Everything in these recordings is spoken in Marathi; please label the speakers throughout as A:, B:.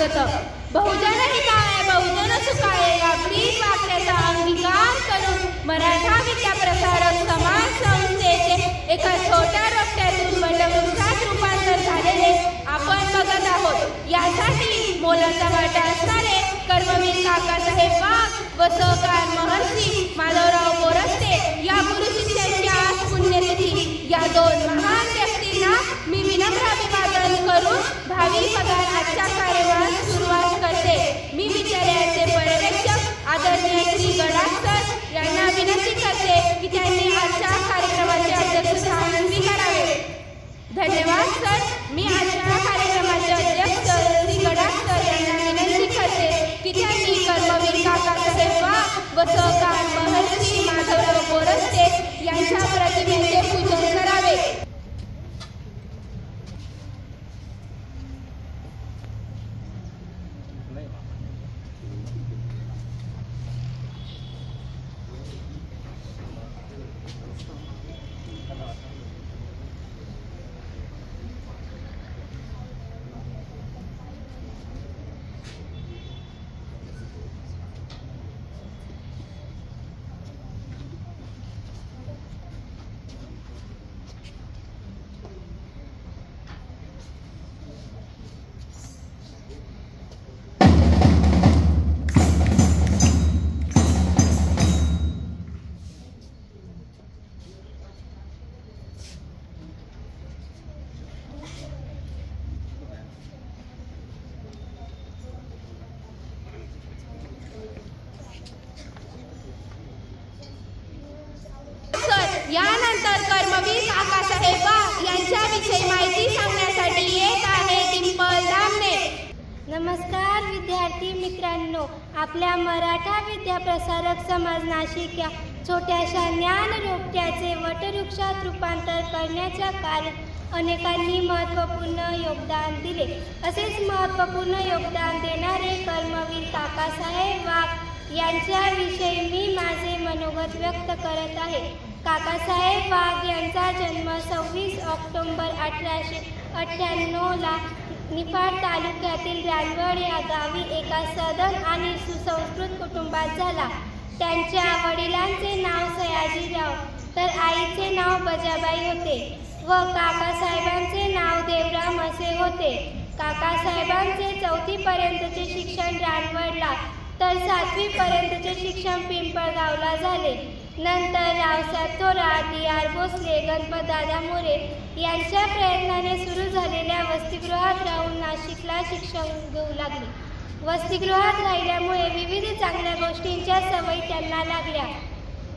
A: होतं. बहुजन हिताय बहुजन सुखाय या ब्रीद वाक्याचा अंगीकार करून मराठा विद्या प्रसारक समाज संस्थेचे एका छोट्या रोपट्यातून वटवृक्षात रूपांतर झालेले आपण बघत आहोत. यासाठी मोलाचा वाटा असणारे कर्मवीर काकासाहेब वाघ व सहकार महर्षी माधवराव बोरस्ते या गुरुशिष्यांची आज पुण्यतिथी या दोन महान व्यक्तींना मी विनम्र अभिवादन करून भावी पगार आजच्या कार्यक्रमास सुरुवात करते. मी विद्यालयाचे पर्यवेक्षक आदरणीय श्री गडाख सर यांना विनंती करते की त्यांनी आजच्या कार्यक्रमाचे अध्यक्षस्थान स्वीकारावे. धन्यवाद सर. मी आजच्या कार्यक्रमाचे अध्यक्ष श्री गडाख सर यांना विनंती करते की त्यांनी कर्मवीर काकासाहेब वाघ व सहकार महर्षी माधवराव बोरस्ते यांच्या प्रतिमेचे पूजन करावे. यानंतर कर्मवीर काकासाहेब वाघ यांच्याविषयी माहिती सांगण्यासाठी येत आहे डिंपल दामणे.
B: नमस्कार विद्यार्थी मित्रांनो, आपल्या मराठा विद्या प्रसारक समाज नाशिक या छोट्याशा ज्ञान रोपट्याचे वटवृक्षात रूपांतर करण्याच्या कार्यात अनेकांनी महत्त्वपूर्ण योगदान दिले. असेच महत्त्वपूर्ण योगदान देणारे कर्मवीर काकासाहेब वाघ यांच्याविषयी मी माझे मनोगत व्यक्त करत आहे. काकासाहेब वाघ यांचा जन्म 26 ऑक्टोबर 1898 निफाड तालुक्यातील रानवड या गावी एका सधन आणि सुसंस्कृत कुटुंबात झाला. त्यांच्या वडिलांचे नाव सयाजीराव तर आईचे नाव बजाबाई होते व काकासाहेबांचे नाव देवराम असे होते. काकासाहेबांचे 4थी पर्यंतचे शिक्षण रानवडला तर 7वी पर्यंतचे शिक्षण पिंपळगावला झाले. नंतर रावसाहेब थोरात, डी.आर. भोसले, गणपतदादा मोरे यांच्या प्रयत्नाने सुरू झालेल्या वसतिगृहात राहून नाशिकला शिक्षण घेऊ लागले. वसतिगृहात राहिल्यामुळे विविध चांगल्या गोष्टींच्या सवयी त्यांना लागल्या.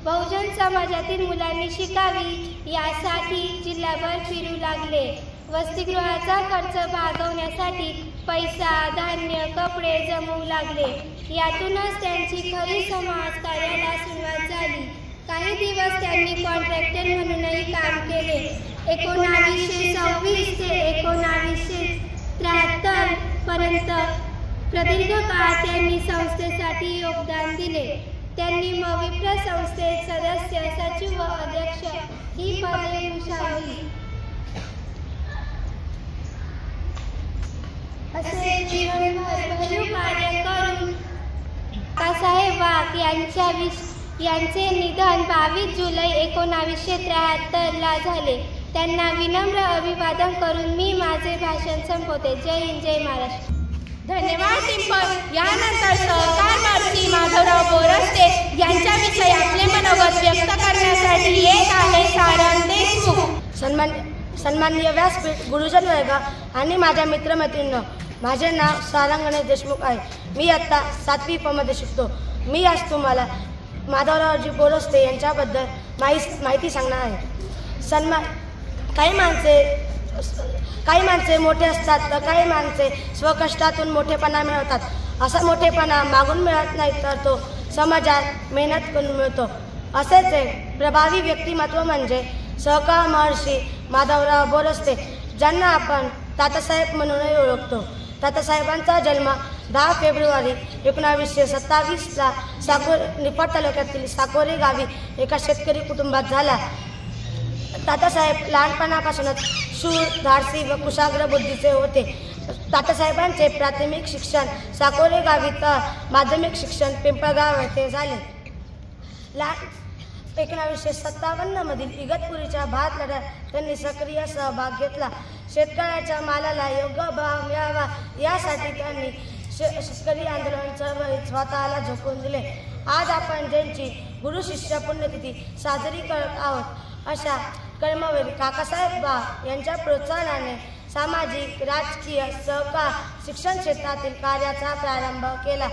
B: बहुजन समाजातील मुलांनी शिकावी यासाठी जिल्हाभर फिरू लागले. वसतिगृहाचा खर्च भागवण्यासाठी पैसा, धान्य, कपडे जमवू लागले. यातूनच त्यांची खरी समाज कार्याला सुरुवात झाली. काही दिवस त्यांनी कॉन्ट्रॅक्टर म्हणूनही काम केले. 1926 ते 1973 पर्यंत प्रदीर्घ काळ त्यांनी संस्थेसाठी योगदान दिले. त्यांनी विप्र संस्थेत सदस्य, सचिव व अध्यक्ष ही पदे भूषवली. असे जीवनभर भरीव कार्य करून काकासाहेब वाघ यांचे निधन 22 जुलै 1973 ला झाले. त्यांना विनम्र अभिवादन करून मी माझे भाषण संपवते. जय हिंद, जय महाराष्ट्र.
A: धन्यवाद डिंपल. यानंतर सहकार महर्षी माधवराव बोरस्ते यांच्याविषयी आपले मनोगत व्यक्त करण्यासाठी येत आहे सारण देशमुख.
C: सन्माननीय व्यासपीठ, गुरुजन वर्ग आणि माझ्या मित्रमैत्रिणींनो, माझे नाव सारंग गणेश देशमुख आहे. मी आत्ता 7वी प मध्ये शिकतो. मी आज तुम्हाला माधवरावजी बोरस्ते यांच्याबद्दल माहिती सांगणार आहे. काही माणसे मोठे असतात तर काही माणसे स्वकष्टातून मोठेपणा मिळवतात. असा मोठेपणा मागून मिळत नाही तर तो समाजात मेहनत करून मिळतो. असेच एक प्रभावी व्यक्तिमत्व म्हणजे सहकार महर्षी माधवराव बोरस्ते, ज्यांना आपण तातासाहेब म्हणूनही ओळखतो. तातासाहेबांचा जन्म 10 फेब्रुवारी 1927 ला निफाड तालुक्यातील साकोरी गावी एका शेतकरी कुटुंबात झाला. तात्यासाहेब लहानपणापासूनच शूर, धाडसी व कुशाग्र बुद्धीचे होते. तात्यासाहेबांचे प्राथमिक शिक्षण साकोरे गावी तर माध्यमिक शिक्षण पिंपळगाव येथे झाले. 1957 मधील इगतपुरीच्या भात लढ्यात त्यांनी सक्रिय सहभाग घेतला. शेतकऱ्याच्या मालाला योग्य भाव मिळावा यासाठी त्यांनी शेतकरी आंदोलन चळवळीत स्वतःला झोकून दिले. आज आपण ज्यांची गुरु शिष्य पुण्यतिथी साजरी करत आहोत अशा कर्मवीर काकासाहेब बा यांच्या प्रोत्साहनाने सामाजिक, राजकीय, सहकार, शिक्षण क्षेत्रातील कार्याचा प्रारंभ केला.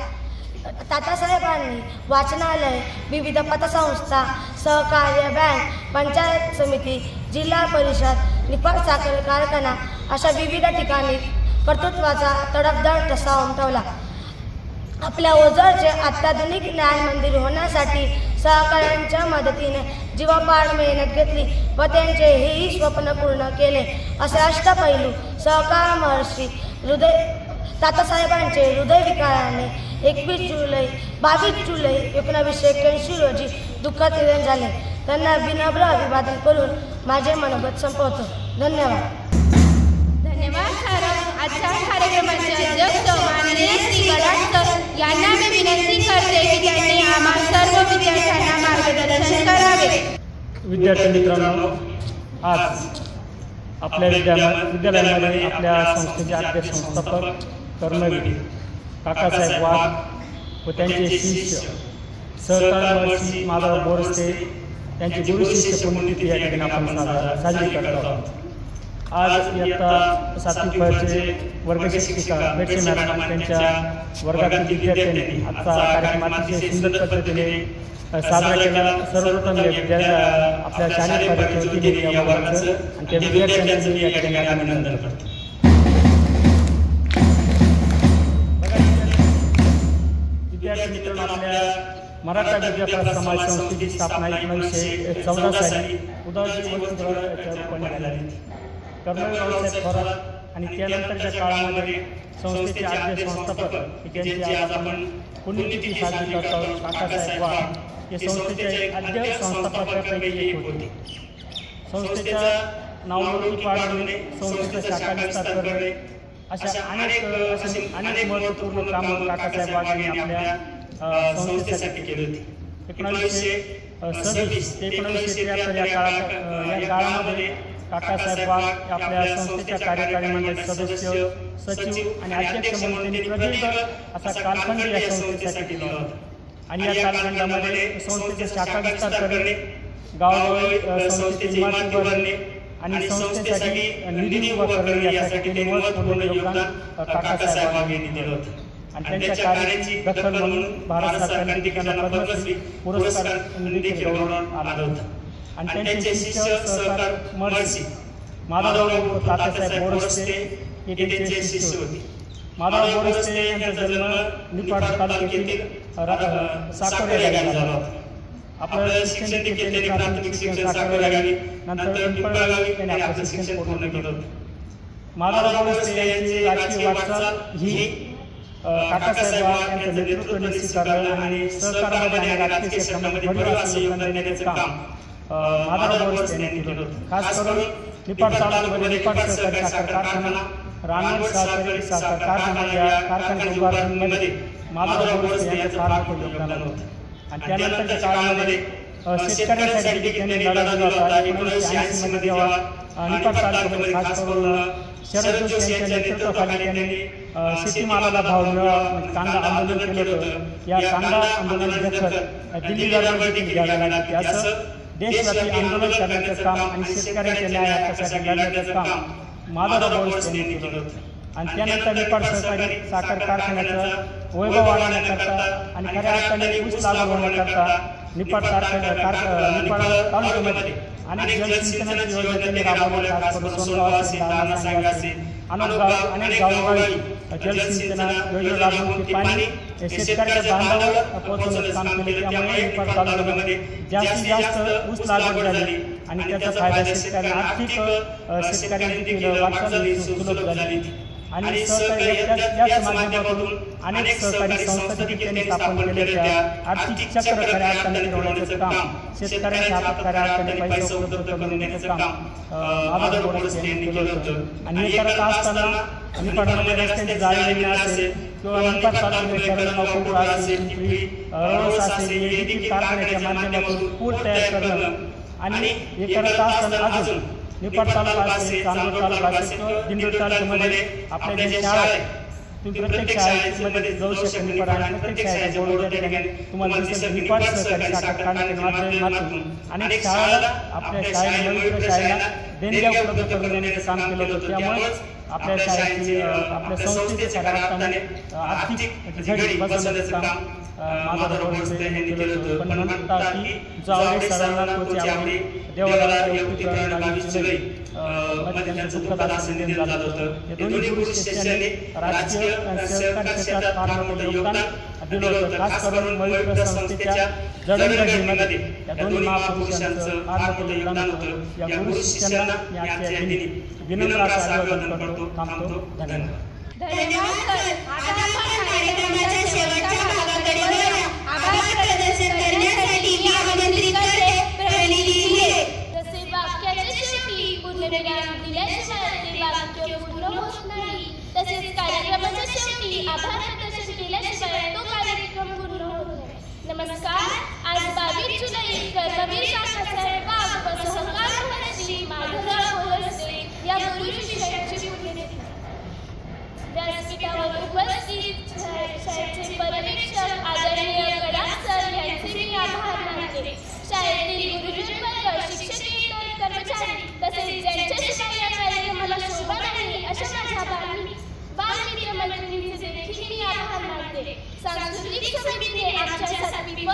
C: तात्यासाहेबांनी वाचनालय, विविध पतसंस्था, सहकार्य बँक, पंचायत समिती, जिल्हा परिषद, निफाड साखर कारखाना अशा विविध ठिकाणी कर्तृत्वाचा तडफदार ठसा उमटवला. आपल्या ओझरचे अत्याधुनिक न्याय मंदिर होण्यासाठी सहकाऱ्यांच्या मदतीने जीवापाड मेहनत घेतली व त्यांचे हेही स्वप्न पूर्ण केले. असे अष्टपैलू सहकार महर्षी तात्यासाहेबांचे हृदयविकाराने 22 जुलै 1981 रोजी दुःखद निधन झाले. त्यांना विनम्र अभिवादन करून माझे मनोगत संपवतो. धन्यवाद.
A: धन्यवाद सर. आजच्या कार्यक्रमाचे अध्यक्ष माननीय श्री गडाख सर यांना मी विनंती करते की त्यांनी आम्हा सर्व विद्यार्थ्यांना मार्गदर्शन करावे.
D: विद्यार्थी मित्रांनो, आज आपल्या विद्यालयामध्ये आपल्या संस्थेचे अध्यक्ष संस्थापक कर्मवीर काकासाहेब वाघ व त्यांचे शिष्य सहकार महर्षी माधव बोरसे त्यांची गुरु शिष्य पुण्यतिथी या ठिकाणी आपण साजरी करत आहोत. आज इयत्ता 7वी फळचे वर्ग शिक्षिका मेटसे मॅडम त्यांच्या वर्गातील विद्यार्थ्यांनी आजचा कार्यक्रम अतिशय सुंदर पद्धतीने साजरा केला. सर्वप्रथम आपल्या शालेय कार्याच्या वतीने या वर्गाचं आणि त्या विद्यार्थ्यांचे या ठिकाणी अभिनंदन करतो. विद्यार्थी मित्रांनो, आपल्या मराठा विद्यापीठ समाज संस्थेची स्थापना 1914 साली उदासी वसतिगृहाच्या रूपाने झाली. कर्मवीर रावसाहेब थोरात आणि त्यानंतरच्या काळामध्ये संस्थेचे आद्य संस्थापक ज्यांची आज आपण पुण्यतिथी साजरी करत आहोत काकासाहेब वाघ हे संस्थेचे आद्य संस्थापकांपैकी एक होते. संस्थेच्या नावलौकिक वाढवणे, संस्थेचा शाखा विस्तार करणे अशा अनेक महत्त्वपूर्ण कामं काकासाहेब वाघ यांनी आपल्या संस्थेसाठी केली होती. 1926 ते 1973 या काळामध्ये काकासाहेब वाघ आपल्या संस्थेच्या कार्यकारी मंडळाचे सदस्य, सचिव आणि अध्यक्ष म्हणून त्यांनी प्रदीर्घ असा कालखंड या संस्थेसाठी दिला होता. आणि या कालखंडामध्ये संस्थेचा शाखा विस्तार करणे, गावोगावी संस्थेची इमारत उभारणे आणि संस्थेसाठी निधी उभा करणे यासाठी त्यांनी महत्त्वपूर्ण योगदान काकासाहेब वाघ यांनी दिलं होतं. आणि त्यांच्या कार्याची दखल म्हणून भारत सरकारने त्यांना पद्मश्री पुरस्कार देखील गौरवण्यात आला होता. आणि त्यांचे शिष्य सहकार महर्षी माधवराव तात्यासाहेब बोरसे हे त्यांचे शिष्य होते. माधवराव बोरसे यांचा जन्म निफाड तालुक्यातील साकोरे या गावी झाला होता. आपलं शिक्षण देखील त्यांनी प्राथमिक शिक्षण साकोरे गावी, नंतर पिंपळगावी त्यांनी आपलं शिक्षण पूर्ण केलं होतं. माधवराव बोरसे यांची राजकीय वाटचाल ही काकासाहेब वाघ यांचं नेतृत्वाने स्वीकारलं आणि सहकारामध्ये आणि राजकीय क्षेत्रामध्ये भरीव असं योगदान देण्याचे काम माधवराव बोरसे यांनी केलं होतं. खास करून निफाड तालुक्यामध्ये निफाड सहकारी साखर कारखाना, रानवड सहकारी साखर कारखाना या कारखान्याच्या उभारणीमध्ये माधवराव बोरसे यांचं फार मोठं योगदान होतं. आणि त्यानंतरच्या काळामध्ये शेतकऱ्यांसाठी त्यांनी लढा दिला होता. 1980 मध्ये जेव्हा निफाड तालुक्यामध्ये खास करून शरद जोशी यांच्या नेतृत्वाखाली त्यांनी शेतीमालाला भाव मिळावा कांदा आंदोलन केलं होतं. या कांदा आंदोलनाची दखल दिल्ली दरबार देखील घ्यावी लागली. असं देशव्यापी आंदोलन करण्याचं काम आणि शेतकऱ्यांच्या न्याय हक्कासाठी लढण्याचं काम माधवराव बोरसे यांनी केलं होतं. आणि त्यानंतर निफाड सहकारी साखर कारखान्याचं वैभव वाढवण्याकरता आणि खऱ्या अर्थाने ऊस लागू होण्याकरता निफाड तालुक्यामध्ये अनेक जलसिंचनाची योजना त्यांनी राबवल्या. खास करून सोनगाव असेल, अनेक गावोगावी जलसिंचना योजना राबवून ते पाणी शेतकऱ्याच्या बांधावर पोहोचवण्याचं काम केले. त्यामुळे निफाड तालुक्यामध्ये जास्तीत जास्त ऊस लागवड झाली आणि त्याचा फायदा शेतकऱ्यांना आर्थिक शेतकऱ्यांना देखील वाटचाल सुलभ झाली. आणि सहकारी याच माध्यमातून अनेक सहकारी संस्था देखील त्यांनी स्थापन केल्या. त्या आर्थिक चक्र खऱ्या अर्थाने फिरवण्याचं काम, शेतकऱ्यांच्या हातात खऱ्या अर्थाने पैसा उपलब्ध करून देण्याचं काम आबाद बोडस यांनी केलं होतं. आणि हे करत असताना निपाडमध्ये रस्त्यांची जाळी देणं असेल किंवा निपाड तालुक्यामध्ये शरण असेल, रवस असेल, हे देखील कारखान्याच्या माध्यमातून पूल तयार करणं. आणि हे करत असताना अजून निपाड तालुका असेल, चांदूर तालुका असेल किंवा दिंडोरी तालुक्यामध्ये आपल्या ज्या शाळा आहेत तुम्ही प्रत्येक शाळेमध्ये जाऊ शकता. निपाड आणि प्रत्येक शाळेच्या बोर्ड त्या ठिकाणी तुम्हाला दिसेल निपाड सहकारी साखर कारखान्याच्या माध्यमातून अनेक शाळेला आपल्या शाळेला नवीन शाळेला देणग्या उपलब्ध करून देण्याचं काम केलं होतं. त्यामुळेच आपल्या शाळेची आपल्या संस्थेचे खऱ्या अर्थाने आर्थिक घडी बसवण्याचं काम माझा यांनी केलं होतं. पण म्हणतात की जो आवडे सर्वांना तोची आवडी देवाला त्यांचं दुःखद असं निधन झालं होतं. या दोन्ही गुरु शिष्यांनी राजकीय सहकार क्षेत्रात फार मोठं योगदान दिलं होतं. खास करून मयूर संस्थेच्या जडणघडणीमध्ये या दोन्ही महापुरुषांचं फार मोठं योगदान होतं. या गुरु शिष्यांना मी आजच्या दिनी विनम्र असं अभिवादन करतो. थांबतो. धन्यवाद.
A: तसेच कार्यक्रमाच्या शेवटी आभार प्रदर्शन केल्याशिवाय तो कार्यक्रम पूर्ण होत नाही. नमस्कार. आज 22 जुलै कर्मवीर काकासाहेब वाघ व सहकार महर्षी माधवराव बोरसे या गुरु शिष्यांची पुण्यतिथी. व्यासपीठावर उपस्थित शाळेचे पर्यवेक्षक आदरणीय गडाख सर यांचे मी आभार मानते. शाळेतील गुरुजन वर्ग, शिक्षकेतर कर्मचारी तसेच ज्यांच्याशिवाय या कार्यक्रमाला शोभा नाही अशा माझ्या बालमित्र मैत्रिणींचे देखील मी आभार मानते. सांस्कृतिक समितीने आमच्यासाठी